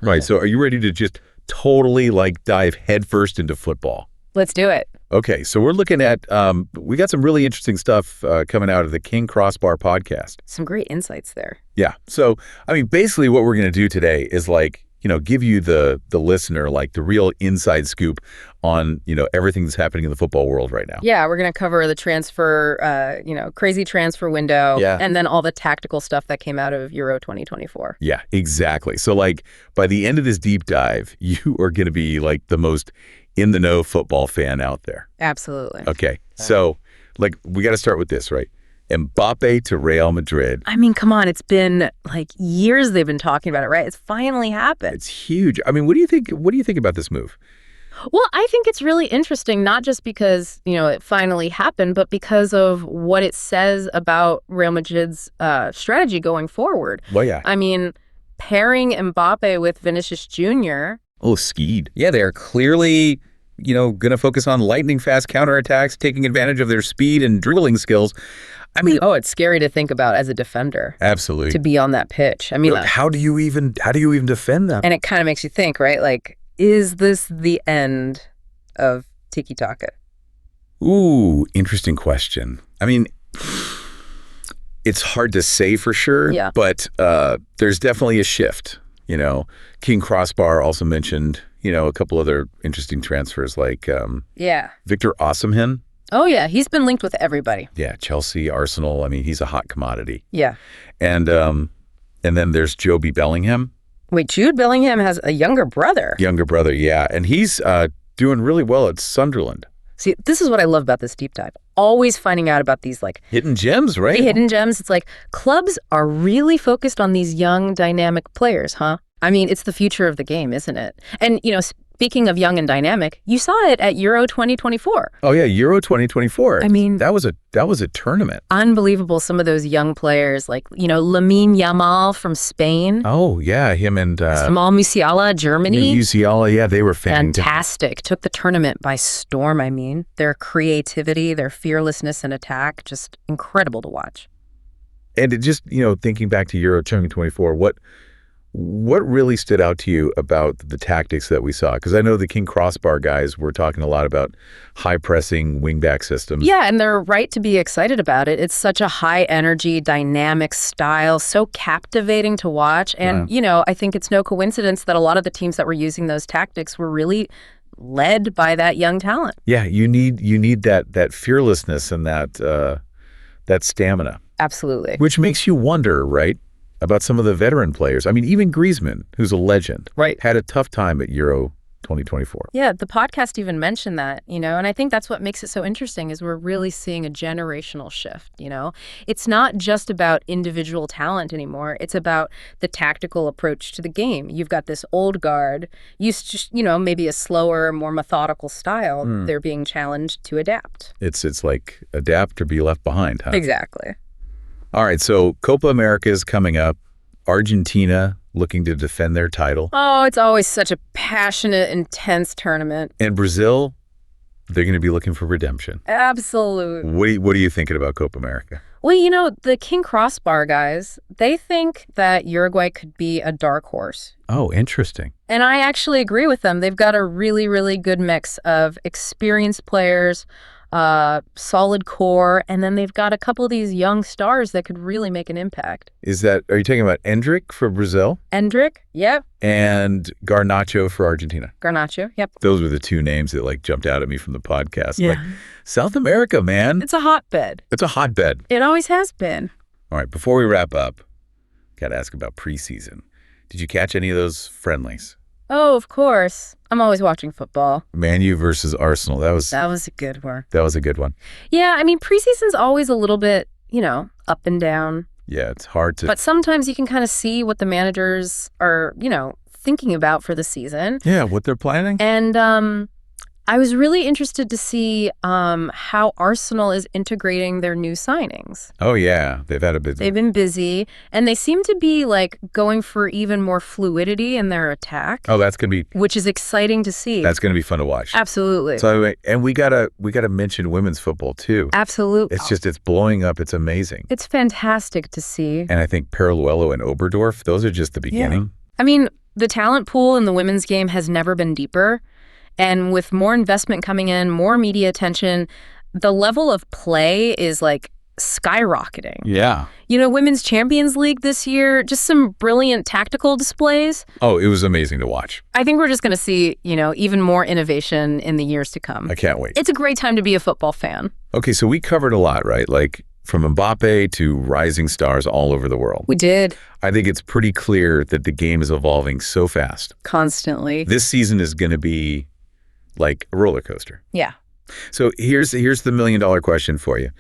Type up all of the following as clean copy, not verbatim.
Right. So are you ready to just totally dive headfirst into football? Let's do it. Okay. So we're looking at, we got some really interesting stuff coming out of the King Crossbar podcast. Some great insights there. Yeah. So, basically what we're going to do today is give you the listener the real inside scoop on, everything that's happening in the football world right now. Yeah, we're going to cover the transfer, crazy transfer window, and then all the tactical stuff that came out of Euro 2024. Yeah, exactly. So by the end of this deep dive, you are going to be the most in the know football fan out there. Absolutely. Okay. So we got to start with this, right? Mbappe to Real Madrid. Come on. It's been years they've been talking about it, right? It's finally happened. It's huge. What do you think? What do you think about this move? Well, I think it's really interesting, not just because, it finally happened, but because of what it says about Real Madrid's strategy going forward. Well, yeah. Pairing Mbappe with Vinicius Jr. Oh, skied. Yeah, they are clearly, going to focus on lightning fast counterattacks, taking advantage of their speed and dribbling skills. It's scary to think about as a defender. Absolutely. To be on that pitch. How do you even defend that? And it kind of makes you think, right? Is this the end of tiki-taka? Ooh, interesting question. It's hard to say for sure, but there's definitely a shift. King Crossbar also mentioned, a couple other interesting transfers Victor Osimhen. Oh, yeah. He's been linked with everybody. Yeah. Chelsea, Arsenal. He's a hot commodity. Yeah. And then there's Joby Bellingham. Wait, Jude Bellingham has a younger brother. Younger brother, yeah. And he's doing really well at Sunderland. See, this is what I love about this deep dive. Always finding out about these hidden gems, right? Hidden gems. It's clubs are really focused on these young, dynamic players, huh? It's the future of the game, isn't it? And, speaking of young and dynamic, you saw it at Euro 2024. Oh, yeah, Euro 2024. That was a tournament. Unbelievable. Some of those young players, Lamine Yamal from Spain. Oh, yeah, him and Jamal Musiala, Germany. Musiala, yeah, they were fantastic. Took the tournament by storm, Their creativity, their fearlessness in attack, just incredible to watch. And it just, thinking back to Euro 2024, what really stood out to you about the tactics that we saw? Because I know the King Crossbar guys were talking a lot about high-pressing wingback systems. Yeah, and they're right to be excited about it. It's such a high-energy, dynamic style, so captivating to watch. And, I think it's no coincidence that a lot of the teams that were using those tactics were really led by that young talent. Yeah, you need that fearlessness and that stamina. Absolutely. Which makes you wonder, right? About some of the veteran players. Even Griezmann, who's a legend, right, had a tough time at Euro 2024. Yeah, the podcast even mentioned that, and I think that's what makes it so interesting is we're really seeing a generational shift, It's not just about individual talent anymore. It's about the tactical approach to the game. You've got this old guard, used to, maybe a slower, more methodical style. They're being challenged to adapt. It's adapt or be left behind, huh? Exactly. All right, so Copa America is coming up. Argentina looking to defend their title. Oh, it's always such a passionate, intense tournament. And Brazil, they're going to be looking for redemption. Absolutely. What are you thinking about Copa America? Well, the King Crossbar guys, they think that Uruguay could be a dark horse. Oh, interesting. And I actually agree with them. They've got a really, really good mix of experienced players, solid core, and then they've got a couple of these young stars that could really make an impact. Are you talking about Endrick for Brazil? Endrick, yep. And Garnacho for Argentina? Garnacho, yep. Those were the two names that jumped out at me from the podcast. Yeah. South America, man. It's a hotbed. It's a hotbed. It always has been. All right, before we wrap up, got to ask about preseason. Did you catch any of those friendlies? Oh, of course. I'm always watching football. Man U versus Arsenal. That was a good one. That was a good one. Yeah, preseason's always a little bit, up and down. Yeah, it's hard to... But sometimes you can kind of see what the managers are, thinking about for the season. Yeah, what they're planning. And I was really interested to see how Arsenal is integrating their new signings. Oh, yeah. They've been busy, and they seem to be going for even more fluidity in their attack. Oh, that's going to be... Which is exciting to see. That's going to be fun to watch. Absolutely. So, and we gotta mention women's football, too. Absolutely. It's blowing up. It's amazing. It's fantastic to see. And I think Paraluelo and Oberdorf, those are just the beginning. Yeah. The talent pool in the women's game has never been deeper. And with more investment coming in, more media attention, the level of play is like skyrocketing. Yeah. Women's Champions League this year, just some brilliant tactical displays. Oh, it was amazing to watch. I think we're just going to see, even more innovation in the years to come. I can't wait. It's a great time to be a football fan. Okay, so we covered a lot, right? Like from Mbappe to rising stars all over the world. We did. I think it's pretty clear that the game is evolving so fast. Constantly. This season is going to be like a roller coaster. Yeah. So here's the million-dollar question for you.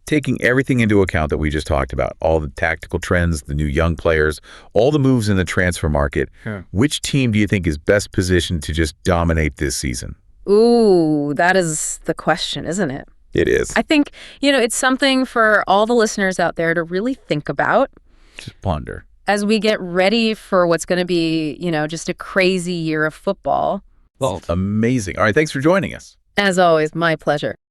Taking everything into account that we just talked about, all the tactical trends, the new young players, all the moves in the transfer market, which team do you think is best positioned to just dominate this season? Ooh, that is the question, isn't it? It is. I think, it's something for all the listeners out there to really think about. Just ponder. As we get ready for what's going to be, just a crazy year of football. Well, amazing. All right, thanks for joining us. As always, my pleasure.